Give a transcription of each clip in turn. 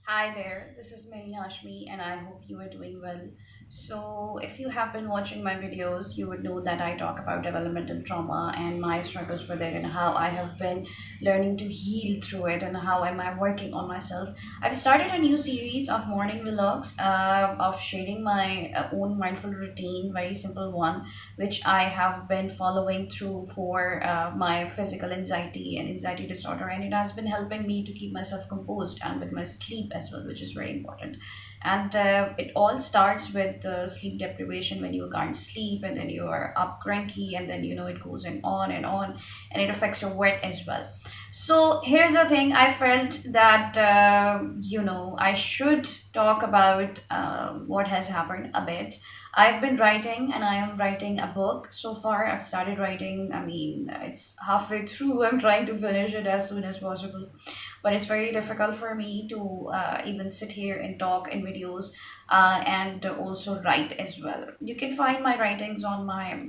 Hi there, this is Mary Hashmi and I hope you are doing well. So, if you have been watching my videos, you would know that I talk about developmental trauma and my struggles with it and how I have been learning to heal through it and how am I working on myself. I've started a new series of morning vlogs of sharing my own mindful routine, very simple one, which I have been following through for my physical anxiety and anxiety disorder, and it has been helping me to keep myself composed and with my sleep as well, which is very important. And it all starts with sleep deprivation when you can't sleep, and then you are up cranky, and then it goes on, and it affects your work as well. So here's the thing, I felt that I should talk about what has happened a bit. I've been writing and I am writing a book. So far, I've started writing. I mean, it's halfway through. I'm trying to finish it as soon as possible. But it's very difficult for me to even sit here and talk in videos and also write as well. You can find my writings on my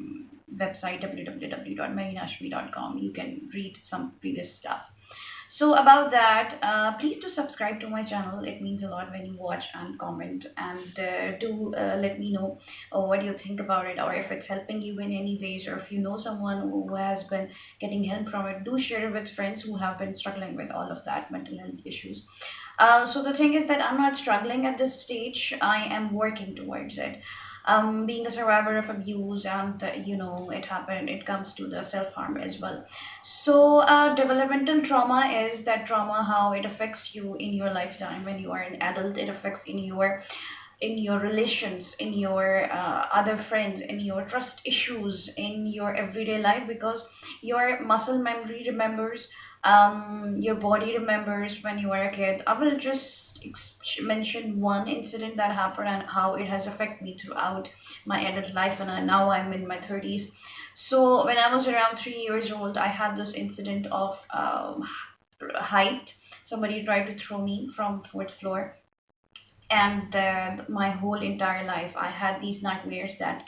website www.marinashmi.com. You can read some previous stuff. So about that, please do subscribe to my channel. It means a lot when you watch and comment, and do let me know what you think about it, or if it's helping you in any ways, or if you know someone who has been getting help from it. Do share it with friends who have been struggling with all of that mental health issues. So the thing is that I'm not struggling at this stage. I am working towards it. Being a survivor of abuse, and it happened. It comes to the self harm as well. So developmental trauma is that trauma how it affects you in your lifetime when you are an adult. It affects in your relations, in your other friends, in your trust issues, in your everyday life, because your muscle memory remembers, your body remembers when you were a kid. I will just mention one incident that happened and how it has affected me throughout my adult life, and now I'm in my 30s. So when I was around 3 years old, I had this incident of height. Somebody tried to throw me from fourth floor, and my whole entire life I had these nightmares that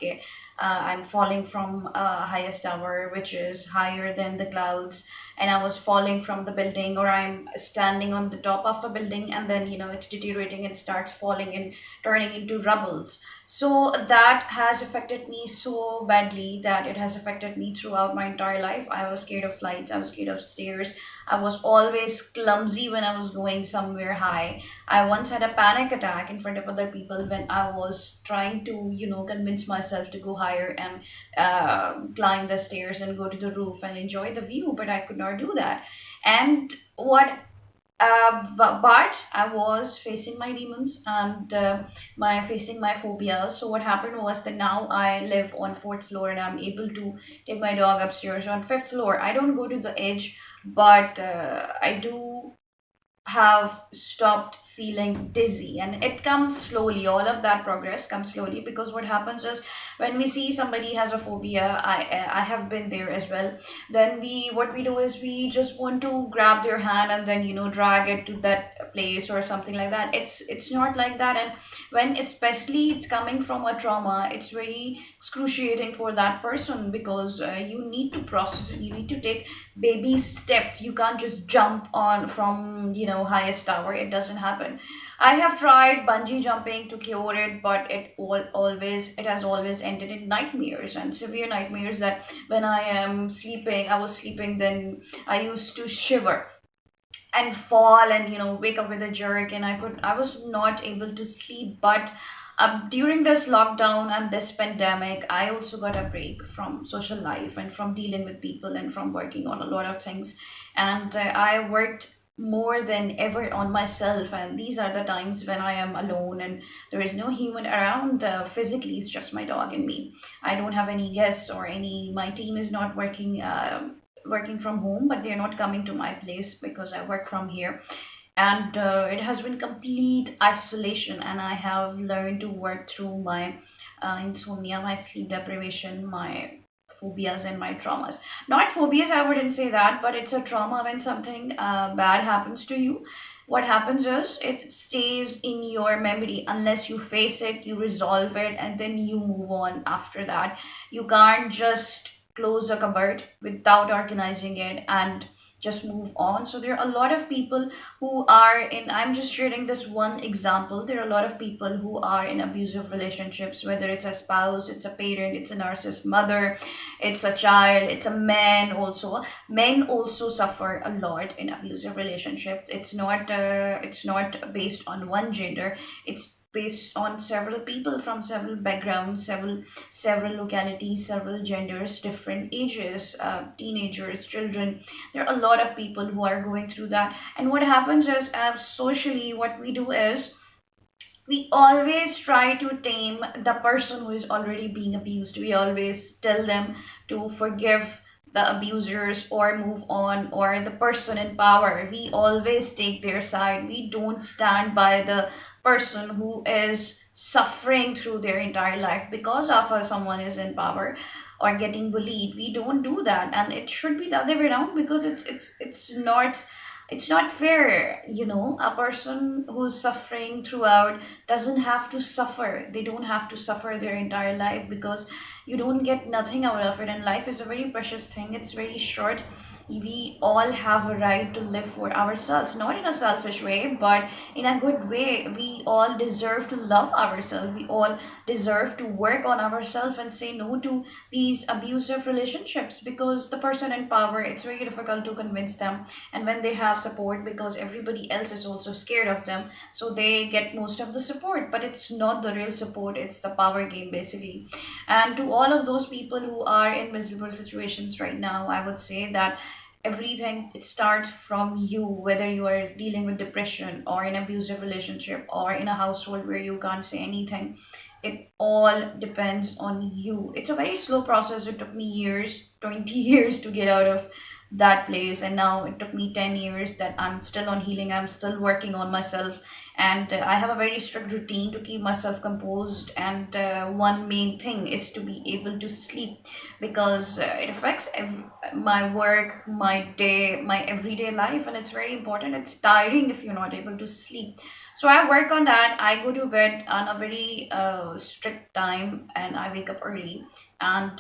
I'm falling from a highest tower which is higher than the clouds, and I was falling from the building, or I'm standing on the top of a building, and then it's deteriorating and starts falling and turning into rubbles. So that has affected me so badly that it has affected me throughout my entire life. I was scared of flights, I was scared of stairs, I was always clumsy when I was going somewhere high. I once had a panic attack in front of other people when I was trying to, convince myself to go higher and climb the stairs and go to the roof and enjoy the view, but I could not do that. And but I was facing my demons and my facing my phobias. So what happened was that now I live on fourth floor and I'm able to take my dog upstairs on fifth floor. I don't go to the edge, but I do have stopped feeling dizzy, and it comes slowly. All of that progress comes slowly, because what happens is when we see somebody has a phobia, I have been there as well. Then what we do is we just want to grab their hand and then drag it to that place or something like that. It's not like that. And when especially it's coming from a trauma, it's very excruciating for that person, because you need to process it, you need to take baby steps. You can't just jump on from highest tower. It doesn't happen. I have tried bungee jumping to cure it, but it has always ended in nightmares and severe nightmares, that when I was sleeping, then I used to shiver and fall and wake up with a jerk, and I was not able to sleep. But during this lockdown and this pandemic, I also got a break from social life and from dealing with people and from working on a lot of things. And I worked more than ever on myself, and these are the times when I am alone and there is no human around. Physically, it's just my dog and me. I don't have any guests or any, my team is not working from home, but they're not coming to my place because I work from here. And it has been complete isolation, and I have learned to work through my insomnia, my sleep deprivation, my phobias and my traumas. Not phobias, I wouldn't say that, but it's a trauma. When something bad happens to you, what happens is it stays in your memory unless you face it, you resolve it, and then you move on after that. You can't just close a cupboard without organizing it and just move on. So there are a lot of people who are in, I'm just sharing this one example, there are a lot of people who are in abusive relationships, whether it's a spouse, it's a parent, it's a narcissist mother, it's a child, it's a man also. Men also suffer a lot in abusive relationships. It's not based on one gender. It's based on several people from several backgrounds, several localities, several genders, different ages, teenagers, children. There are a lot of people who are going through that. And what happens is, socially, what we do is we always try to tame the person who is already being abused. We always tell them to forgive the abusers or move on, or the person in power. We always take their side. We don't stand by the person who is suffering through their entire life because of someone is in power or getting bullied. We don't do that, and it should be the other way around, because it's not fair. A person who's suffering throughout doesn't have to suffer. They don't have to suffer their entire life, because you don't get nothing out of it, and life is a very precious thing. It's very short. We all have a right to live for ourselves, not in a selfish way, but in a good way. We all deserve to love ourselves. We all deserve to work on ourselves and say no to these abusive relationships, because the person in power, it's very difficult to convince them. And when they have support, because everybody else is also scared of them, so they get most of the support, but it's not the real support. It's the power game, basically. And to all of those people who are in miserable situations right now, I would say that everything, it starts from you. Whether you are dealing with depression, or in abusive relationship, or in a household where you can't say anything, it all depends on you. It's a very slow process. It took me years, 20 years, to get out of that place, and now it took me 10 years that I'm still on healing. I'm still working on myself, and I have a very strict routine to keep myself composed. And one main thing is to be able to sleep, because it affects my work, my day, my everyday life, and it's very important. It's tiring if you're not able to sleep. So I work on that. I go to bed on a very strict time, and I wake up early, and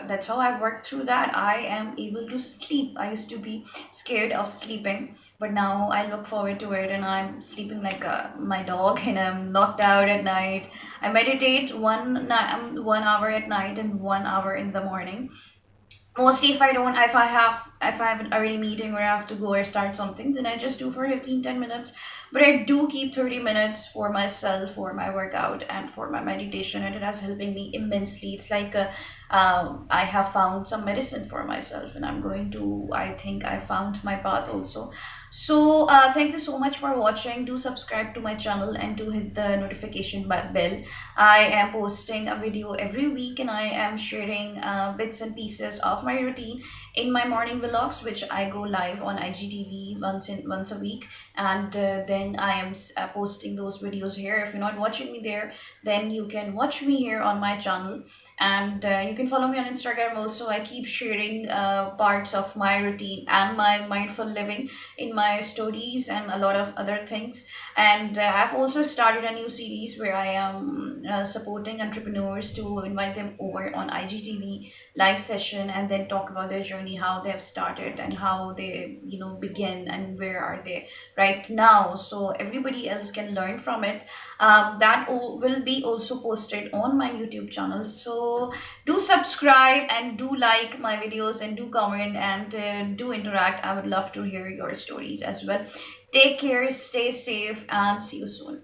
that's how I work through that. I am able to sleep. I used to be scared of sleeping, but now I look forward to it, and I'm sleeping like my dog, and I'm knocked out at night. I meditate 1 hour at night and 1 hour in the morning. Mostly, if I have an early meeting, or I have to go or start something, then I just do for 15-10 minutes. But I do keep 30 minutes for myself, for my workout, and for my meditation, and it has helping me immensely. It's like I have found some medicine for myself, and I think I found my path also. So thank you so much for watching. Do subscribe to my channel, and do hit the notification bell. I am posting a video every week, and I am sharing bits and pieces of my routine in my morning vlogs, which I go live on IGTV once a week. And then I am posting those videos here. If you're not watching me there, then you can watch me here on my channel. And you can follow me on Instagram also. I keep sharing parts of my routine and my mindful living in my stories, and a lot of other things. And I've also started a new series where I am supporting entrepreneurs, to invite them over on IGTV live session, and then talk about their journey, how they have started, and how they begin, and where are they right now, so everybody else can learn from it. That will be also posted on my YouTube channel. So do subscribe, and do like my videos, and do comment, and do interact. I would love to hear your stories as well. Take care, stay safe, and see you soon.